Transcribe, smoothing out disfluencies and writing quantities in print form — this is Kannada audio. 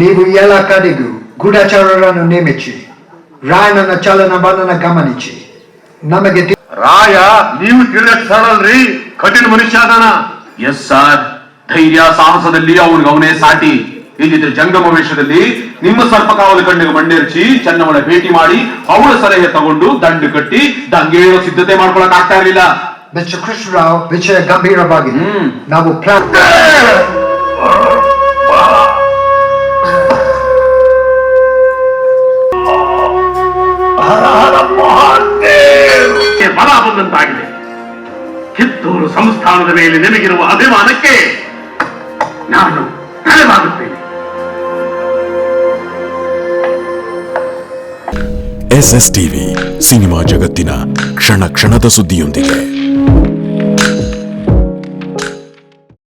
ನೀವು ಎಲ್ಲ ಕಡೆಗೂ ಗೂಢಚಾರರನ್ನು ನೇಮಿಸಿ ರಾಯಣ್ಣನ ಚಲನವಲನ ಗಮನಿಸಿ. ನಮಗೆ ರಾಯ ನೀವು ತಿಳಿಸಲ್ರಿ, ಕಠಿಣ ಮನುಷ್ಯ ಅದಾನ. ಎಸ್ ಸರ್, ಧೈರ್ಯ ಸಾಹಸದಲ್ಲಿ ಅವನೇ ಸಾಟಿ. ಇಲ್ಲಿದ್ದ ಜಂಗಮ ವೇಷದಲ್ಲಿ ನಿಮ್ಮ ಸರ್ಪಕಾವಲು ಕಣ್ಣಿಗೆ ಮಣ್ಣೆರಚಿ ಚೆನ್ನಮ್ಮನ ಭೇಟಿ ಮಾಡಿ ಅವಳ ಸಲಹೆ ತಗೊಂಡು ದಂಡು ಕಟ್ಟಿ ದಂಗೇಳೋ ಸಿದ್ಧತೆ ಮಾಡ್ಕೊಳಕ್ ಆಗ್ತಾ ಇರಲಿಲ್ಲ. ಮಿಸ್ಟರ್ ಕೃಷ್ಣರಾವ್, ವಿಷಯ ಗಂಭೀರವಾಗಿದೆ. ನಾವು ಪ್ಲಾನ್ ಬಲ ಬಂದಂತಾಗಿದೆ. ಕಿತ್ತೂರು ಸಂಸ್ಥಾನದ ಮೇಲೆ ನಿಮಗಿರುವ ಅಭಿಮಾನಕ್ಕೆ ನಾನು ತಲೆಬಾಗುತ್ತೇನೆ. SS ಟಿವಿ, ಸಿನಿಮಾ ಜಗತ್ತಿನ ಕ್ಷಣ ಕ್ಷಣದ ಸುದ್ದಿಯೊಂದಿಗೆ.